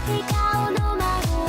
笑顔の魔法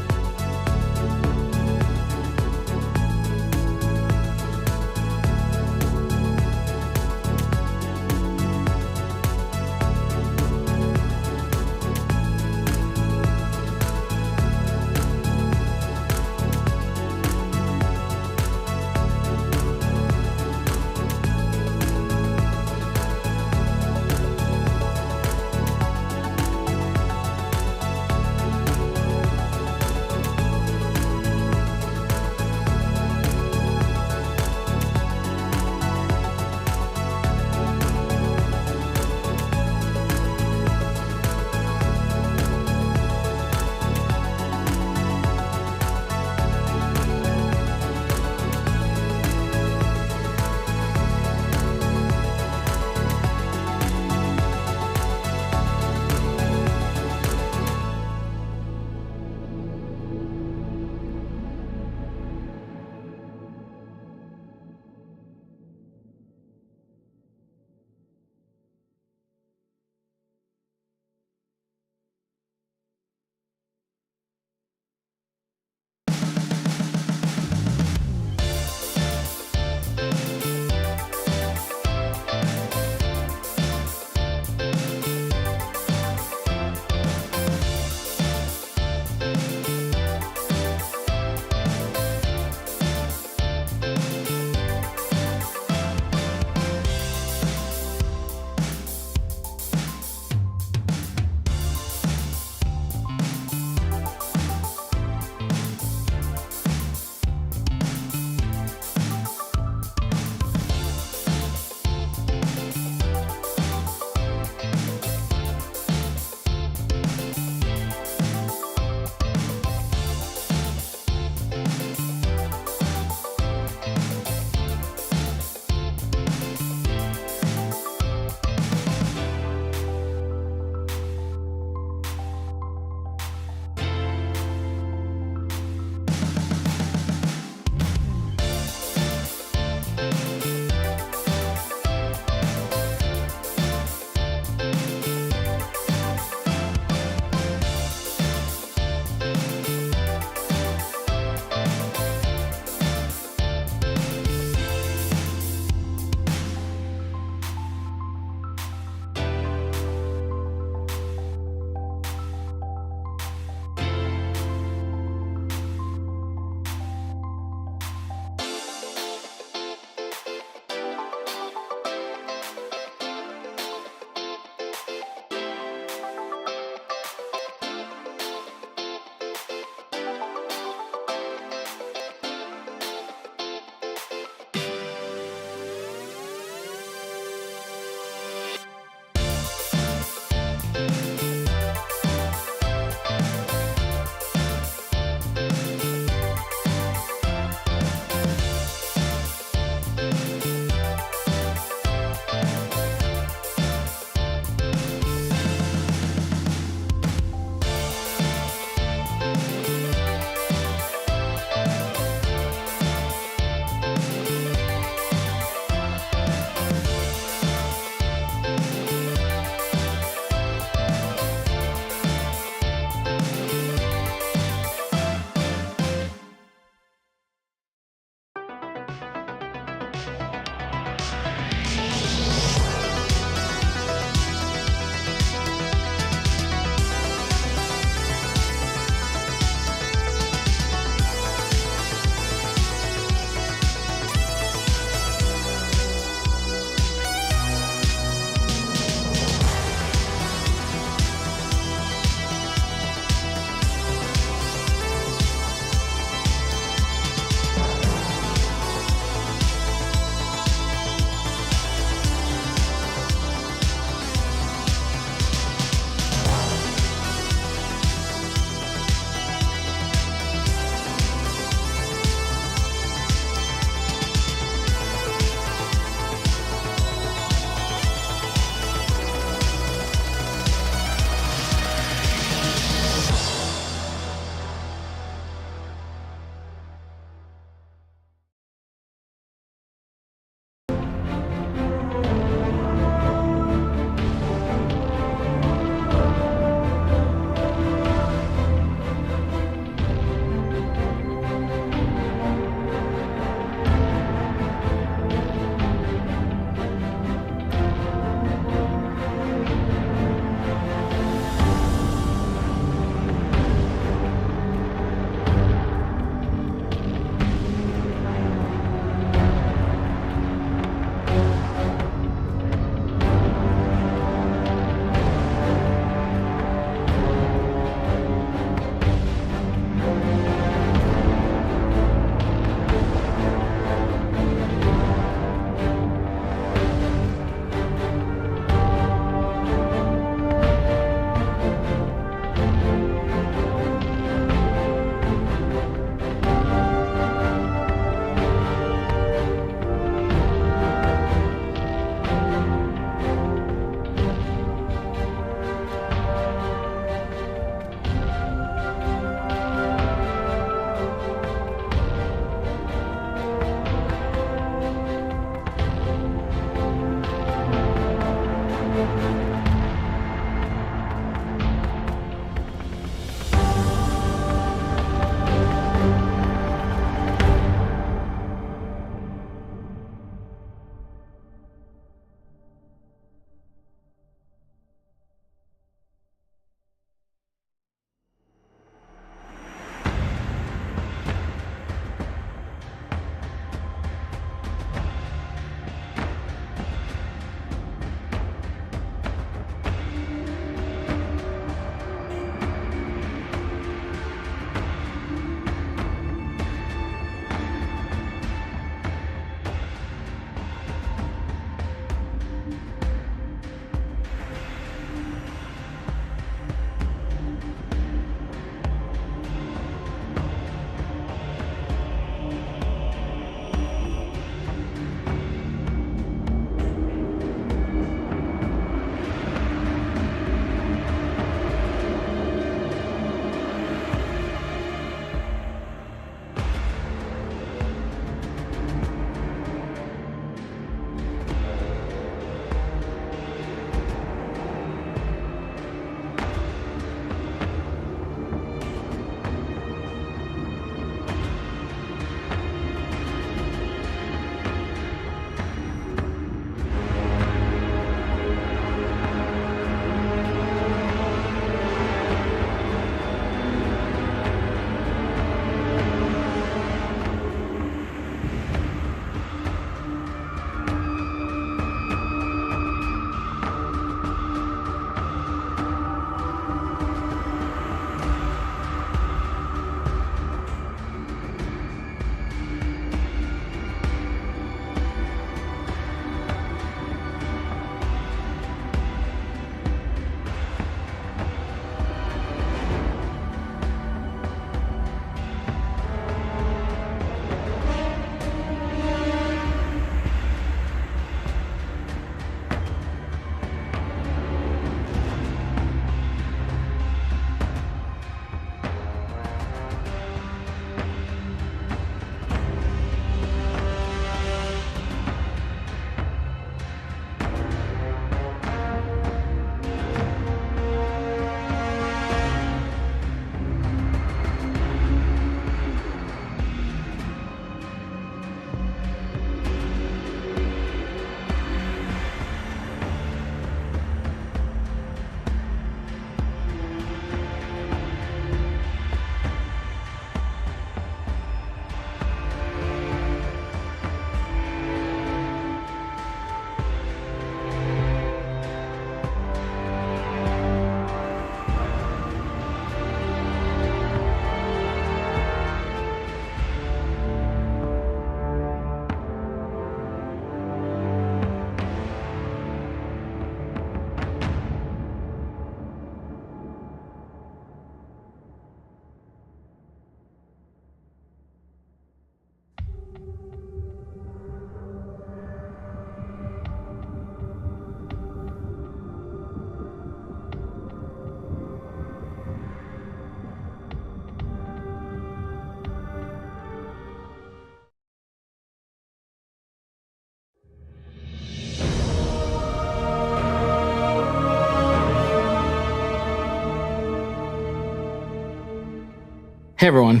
Hey everyone,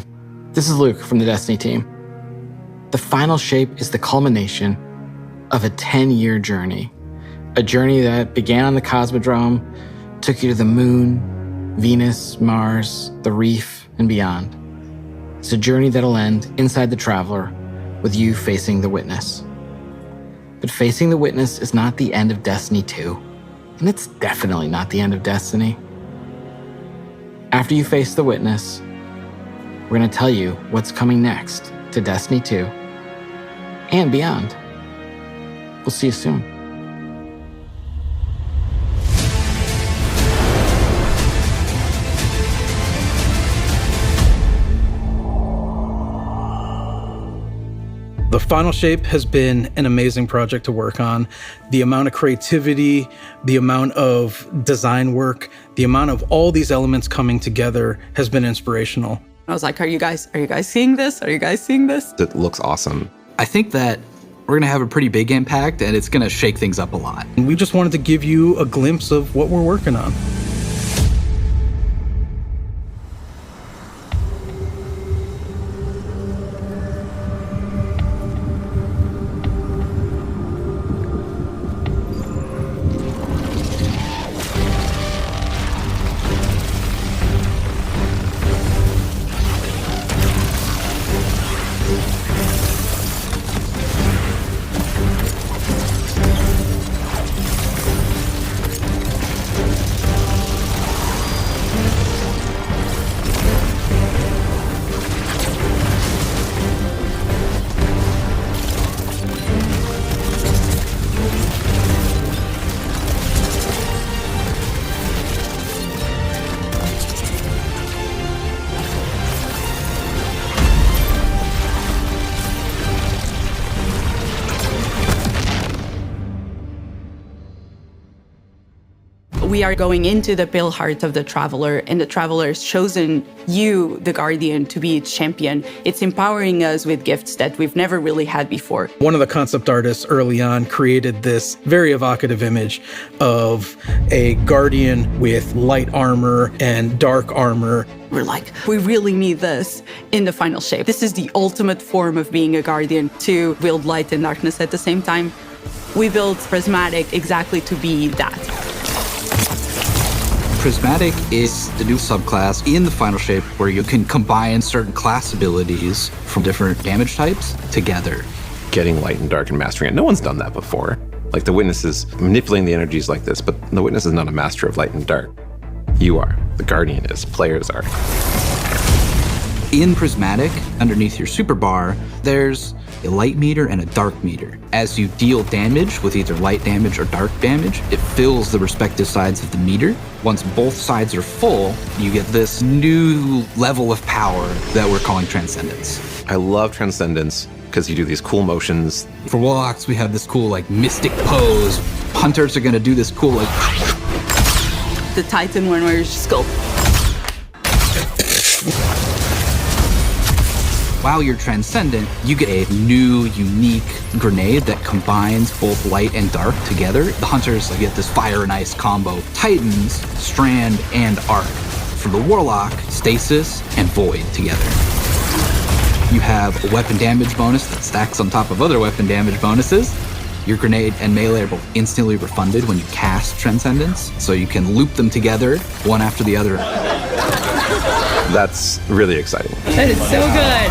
this is Luke from the Destiny team. The final shape is the culmination of a 10-year journey. A journey that began on the Cosmodrome, took you to the moon, Venus, Mars, the reef, and beyond. It's a journey that'll end inside the Traveler with you facing the Witness. But facing the Witness is not the end of Destiny 2, and it's definitely not the end of Destiny. After you face the Witness, we're going to tell you what's coming next to Destiny 2 and beyond. We'll see you soon. The Final Shape has been an amazing project to work on. The amount of creativity, the amount of design work, the amount of all these elements coming together has been inspirational. I was like, are you guys seeing this? Are you guys seeing this? It looks awesome. I think that we're gonna have a pretty big impact and it's gonna shake things up a lot. And we just wanted to give you a glimpse of what we're working on. We are going into the pale heart of the Traveler, and the Traveler has chosen you, the Guardian, to be its champion. It's empowering us with gifts that we've never really had before. One of the concept artists early on created this very evocative image of a Guardian with light armor and dark armor. We're like, we really need this in the Final Shape. This is the ultimate form of being a Guardian, to wield light and darkness at the same time. We built Prismatic exactly to be that. Prismatic is the new subclass in the Final Shape where you can combine certain class abilities from different damage types together. Getting light and dark and mastering it. No one's done that before. Like the Witness is manipulating the energies like this, but the Witness is not a master of light and dark. You are. The Guardian is. Players are. In Prismatic, underneath your super bar, there's a light meter and a dark meter. As you deal damage with either light damage or dark damage, it fills the respective sides of the meter. Once both sides are full, you get this new level of power that we're calling Transcendence. I love Transcendence because you do these cool motions. For Warlocks, we have this cool like mystic pose. Hunters are gonna do this cool like... The Titan one where you're just go... While you're Transcendent, you get a new, unique grenade that combines both light and dark together. The Hunters get this fire and ice combo. Titans, Strand, and Arc. For the Warlock, Stasis and Void together. You have a weapon damage bonus that stacks on top of other weapon damage bonuses. Your grenade and melee are both instantly refunded when you cast Transcendence, so you can loop them together, one after the other. That's really exciting. That is so good.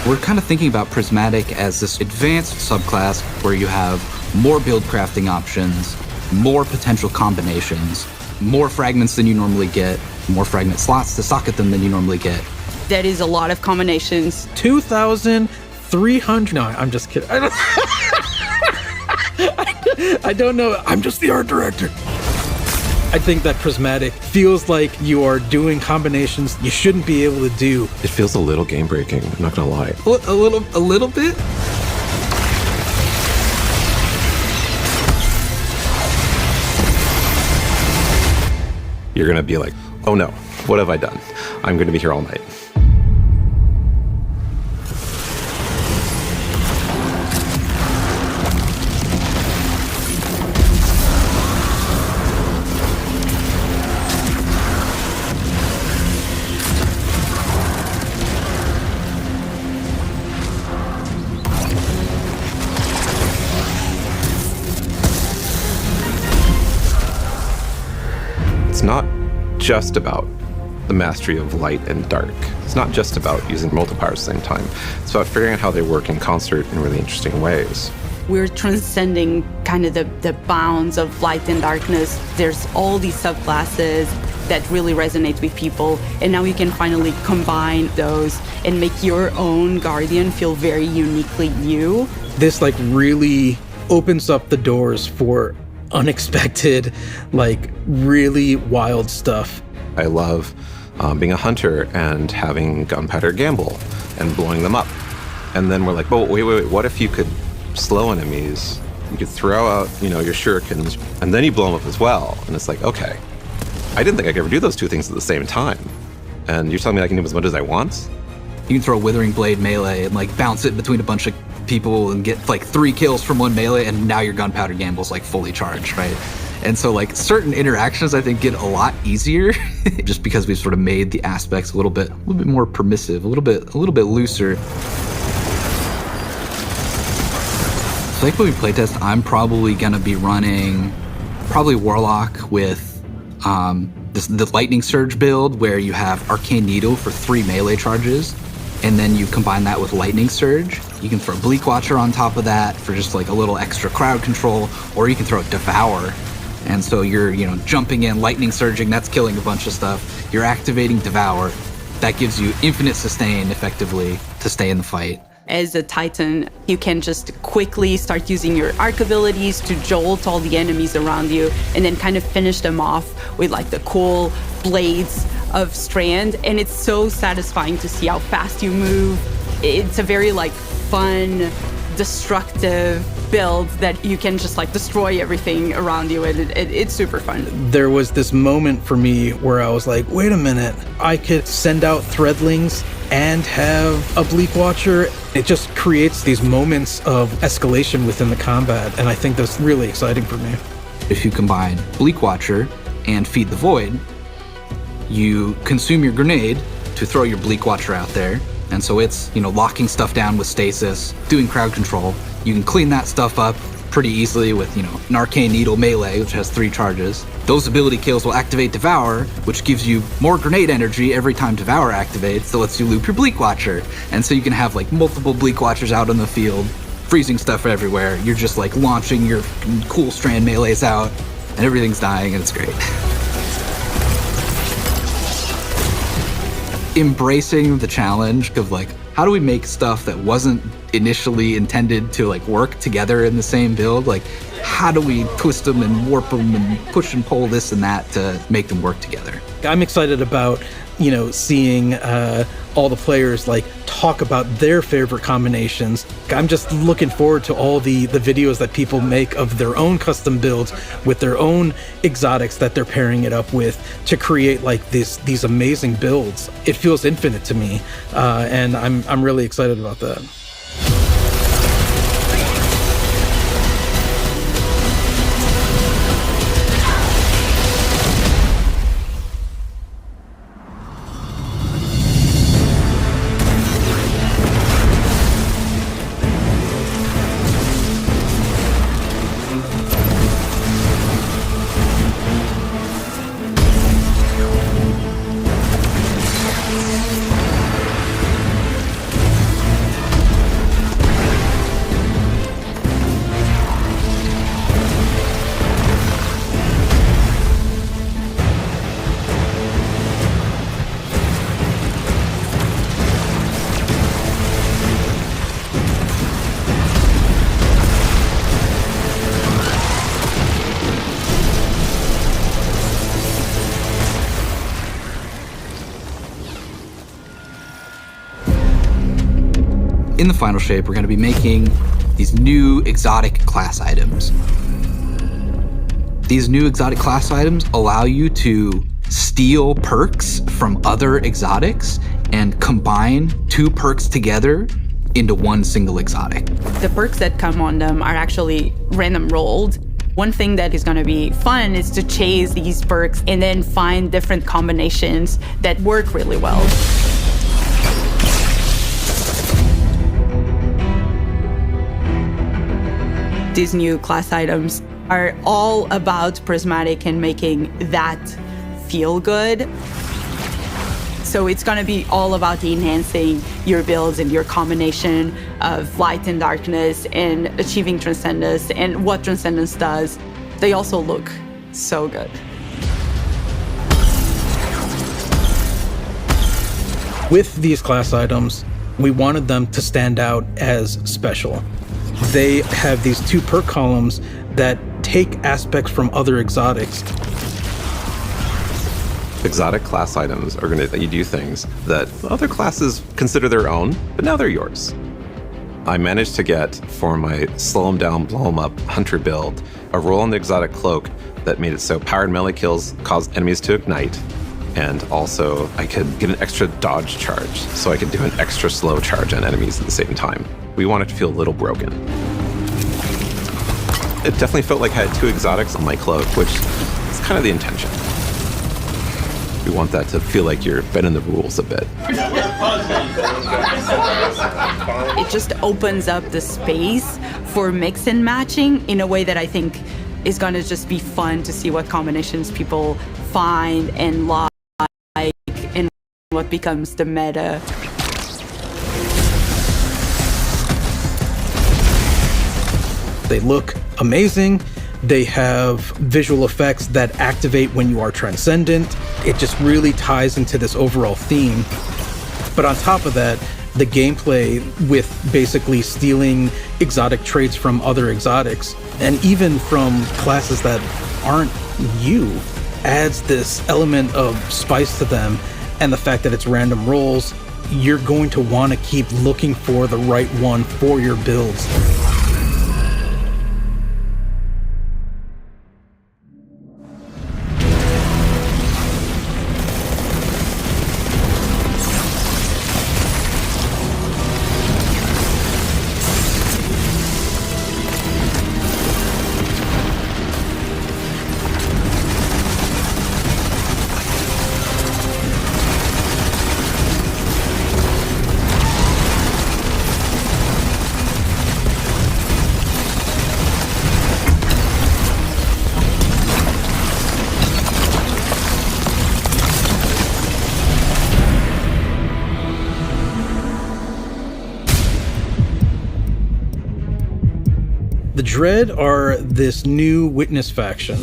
We're kind of thinking about Prismatic as this advanced subclass where you have more build crafting options, more potential combinations, more fragments than you normally get, more fragment slots to socket them than you normally get. That is a lot of combinations. 2,300. No, I'm just kidding. I don't know. I'm just the art director. I think that Prismatic feels like you are doing combinations you shouldn't be able to do. It feels a little game breaking, I'm not gonna lie. A little bit? You're gonna be like, oh no, what have I done? I'm gonna be here all night. not just about the mastery of light and dark. It's not just about using multipliers at the same time. It's about figuring out how they work in concert in really interesting ways. We're transcending kind of the bounds of light and darkness. There's all these subclasses that really resonate with people, and now you can finally combine those and make your own Guardian feel very uniquely you. This like really opens up the doors for unexpected, like really wild stuff. I love being a hunter and having gunpowder gamble and blowing them up. And then we're like, oh, wait, what if you could slow enemies? You could throw out, your shurikens, and then you blow them up as well. And it's like, okay, I didn't think I could ever do those two things at the same time. And you're telling me I can do them as much as I want? You can throw a Withering Blade melee and like bounce it between a bunch of people and get like 3 kills from one melee, and now your gunpowder gamble's like fully charged, right? And so like certain interactions I think get a lot easier just because we've sort of made the aspects a little bit more permissive, a little bit looser. So like when we playtest, I'm probably gonna be running Warlock with the Lightning Surge build where you have Arcane Needle for 3 melee charges, and then you combine that with Lightning Surge. You can throw Bleak Watcher on top of that for just like a little extra crowd control, or you can throw Devour. And so you're, jumping in, lightning surging, that's killing a bunch of stuff. You're activating Devour. That gives you infinite sustain, effectively, to stay in the fight. As a Titan, you can just quickly start using your arc abilities to jolt all the enemies around you, and then kind of finish them off with like the cool blades of Strand. And it's so satisfying to see how fast you move. It's a very like fun, destructive build that you can just like destroy everything around you, and it's super fun. There was this moment for me where I was like, wait a minute, I could send out Threadlings and have a Bleak Watcher. It just creates these moments of escalation within the combat, and I think that's really exciting for me. If you combine Bleak Watcher and Feed the Void, you consume your grenade to throw your Bleak Watcher out there, and so it's, locking stuff down with stasis, doing crowd control. You can clean that stuff up pretty easily with, an Arcane Needle melee, which has 3 charges. Those ability kills will activate Devour, which gives you more grenade energy every time Devour activates, that lets you loop your Bleak Watcher. And so you can have like multiple Bleak Watchers out on the field, freezing stuff everywhere. You're just like launching your cool Strand melees out, and everything's dying, and it's great. Embracing the challenge of like, how do we make stuff that wasn't initially intended to like work together in the same build? Like, how do we twist them and warp them and push and pull this and that to make them work together? I'm excited about, seeing all the players like talk about their favorite combinations. I'm just looking forward to all the videos that people make of their own custom builds with their own exotics that they're pairing it up with to create like these amazing builds. It feels infinite to me, and I'm really excited about that. In the final shape, we're going to be making these new exotic class items. These new exotic class items allow you to steal perks from other exotics and combine 2 perks together into one single exotic. The perks that come on them are actually random rolled. One thing that is going to be fun is to chase these perks and then find different combinations that work really well. These new class items are all about Prismatic and making that feel good. So it's going to be all about enhancing your builds and your combination of light and darkness and achieving transcendence and what transcendence does. They also look so good. With these class items, we wanted them to stand out as special. They have these 2 perk columns that take aspects from other exotics. Exotic class items are going to let you do things that other classes consider their own, but now they're yours. I managed to get, for my slow 'em down, blow 'em up hunter build, a roll on the exotic cloak that made it so powered melee kills caused enemies to ignite, and also I could get an extra dodge charge, so I could do an extra slow charge on enemies at the same time. We want it to feel a little broken. It definitely felt like I had 2 exotics on my cloak, which is kind of the intention. We want that to feel like you're bending the rules a bit. It just opens up the space for mix and matching in a way that I think is going to just be fun to see what combinations people find and like and what becomes the meta. They look amazing. They have visual effects that activate when you are transcendent. It just really ties into this overall theme. But on top of that, the gameplay with basically stealing exotic traits from other exotics, and even from classes that aren't you, adds this element of spice to them. And the fact that it's random rolls, you're going to want to keep looking for the right one for your builds. The Dread are this new witness faction.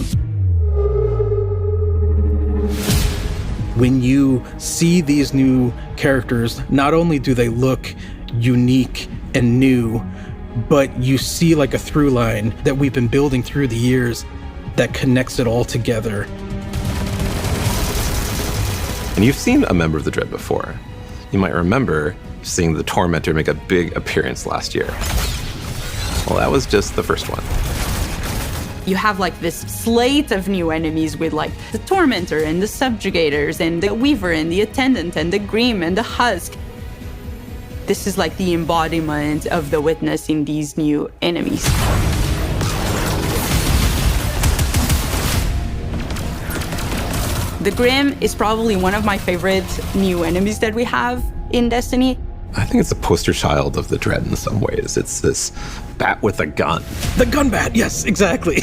When you see these new characters, not only do they look unique and new, but you see like a through line that we've been building through the years that connects it all together. And you've seen a member of the Dread before. You might remember seeing the Tormentor make a big appearance last year. Well, that was just the first one. You have like this slate of new enemies with like the Tormentor and the Subjugators and the Weaver and the Attendant and the Grim and the Husk. This is like the embodiment of the Witness in these new enemies. The Grim is probably one of my favorite new enemies that we have in Destiny. I think it's a poster child of the Dread in some ways. It's this bat with a gun. The gun bat, yes, exactly.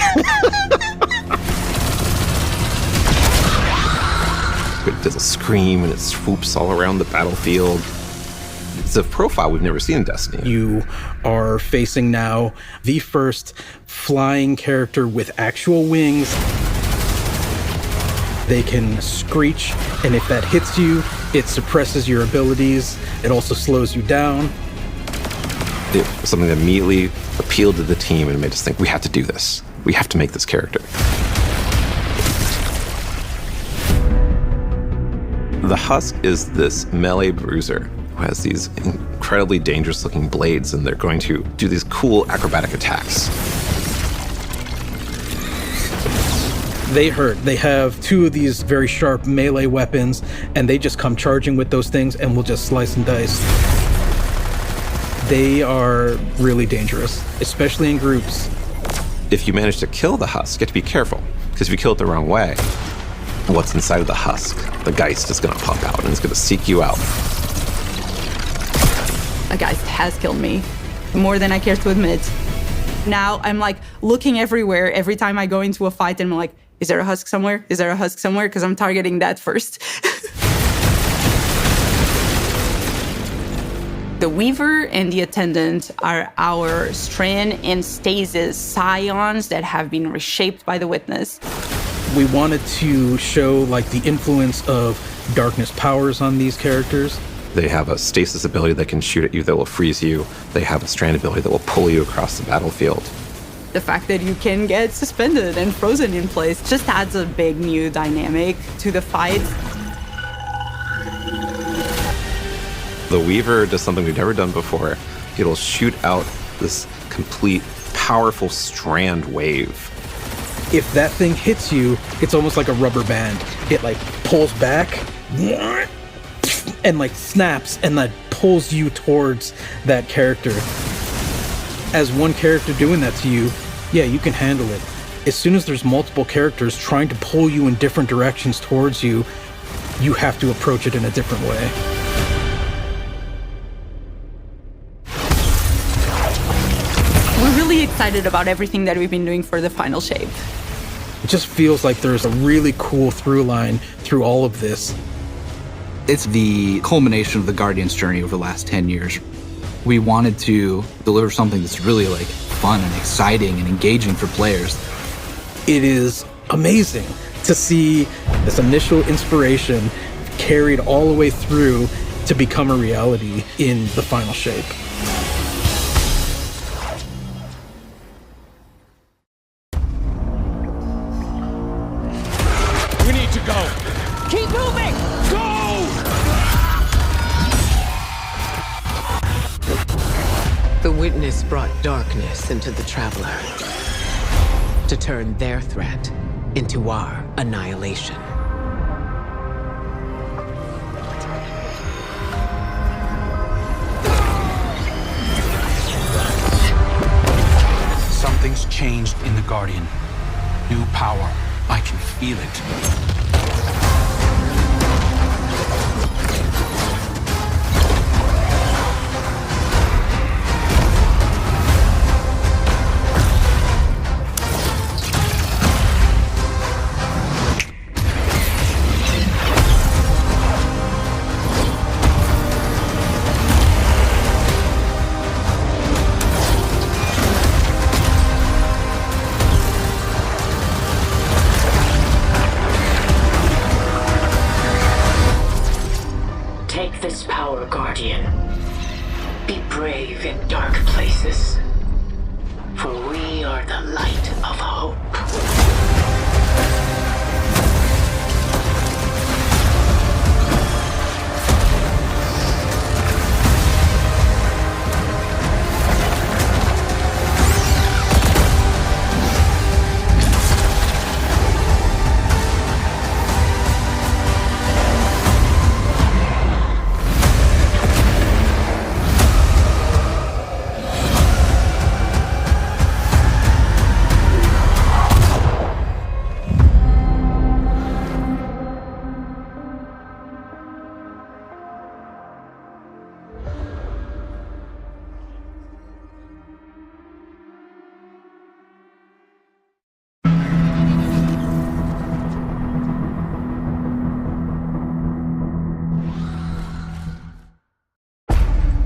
It does a scream and it swoops all around the battlefield. It's a profile we've never seen in Destiny. You are facing now the first flying character with actual wings. They can screech, and if that hits you, it suppresses your abilities. It also slows you down. It was something that immediately appealed to the team and made us think, we have to do this. We have to make this character. The Husk is this melee bruiser who has these incredibly dangerous looking blades, and they're going to do these cool acrobatic attacks. They hurt. They have two of these very sharp melee weapons, and they just come charging with those things and will just slice and dice. They are really dangerous, especially in groups. If you manage to kill the Husk, you have to be careful, because if you kill it the wrong way, what's inside of the Husk, the Geist, is going to pop out and it's going to seek you out. A Geist has killed me, more than I care to admit. Now I'm like looking everywhere every time I go into a fight, and I'm like, Is there a husk somewhere? Is there a husk somewhere? Because I'm targeting that first. The Weaver and the Attendant are our Strand and Stasis scions that have been reshaped by the Witness. We wanted to show like the influence of darkness powers on these characters. They have a stasis ability that can shoot at you that will freeze you. They have a strand ability that will pull you across the battlefield. The fact that you can get suspended and frozen in place just adds a big new dynamic to the fight. The Weaver does something we've never done before. It'll shoot out this complete, powerful strand wave. If that thing hits you, it's almost like a rubber band. It like pulls back and like snaps and like pulls you towards that character. As one character doing that to you, yeah, you can handle it. As soon as there's multiple characters trying to pull you in different directions towards you, you have to approach it in a different way. We're really excited about everything that we've been doing for the final shape. It just feels like there's a really cool through line through all of this. It's the culmination of the Guardian's journey over the last 10 years. We wanted to deliver something that's really like fun and exciting and engaging for players. It is amazing to see this initial inspiration carried all the way through to become a reality in the final shape. We need to go. Keep moving! Go! The Witness brought darkness into the Traveler to turn their threat into our annihilation. Something's changed in the Guardian. New power. I can feel it. Take this power, Guardian. Be brave in dark places, for we are the light of hope.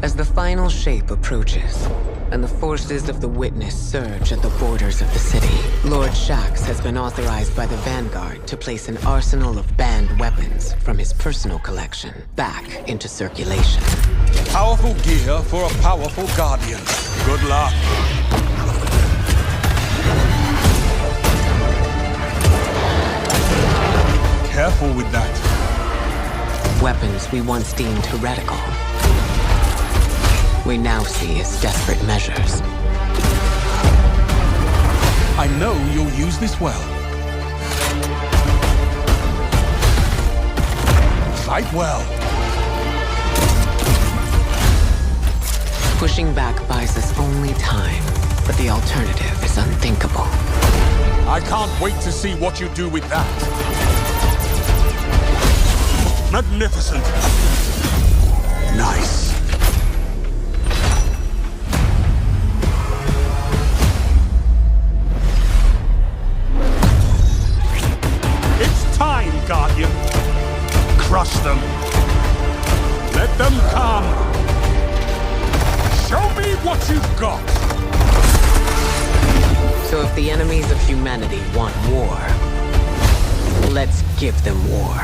As the final shape approaches, and the forces of the Witness surge at the borders of the city, Lord Shax has been authorized by the Vanguard to place an arsenal of banned weapons from his personal collection back into circulation. Powerful gear for a powerful Guardian. Good luck. Careful with that. Weapons we once deemed heretical, we now see as desperate measures. I know you'll use this well. Fight well. Pushing back buys us only time, but the alternative is unthinkable. I can't wait to see what you do with that. Magnificent. Nice. The enemies of humanity want war. Let's give them war.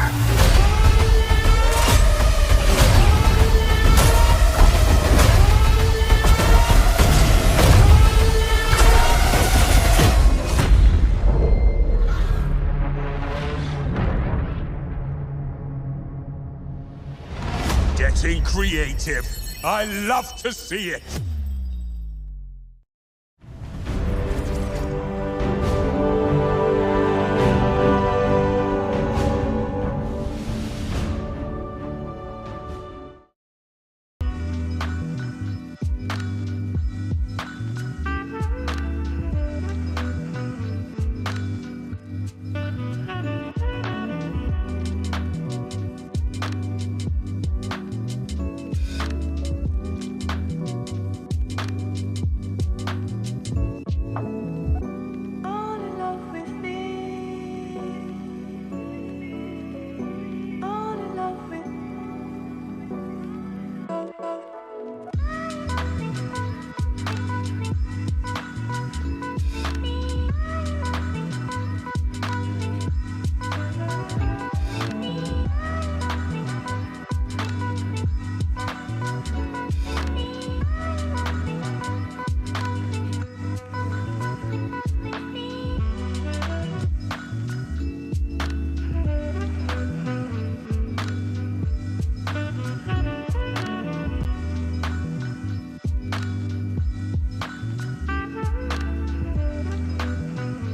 Getting creative. I love to see it.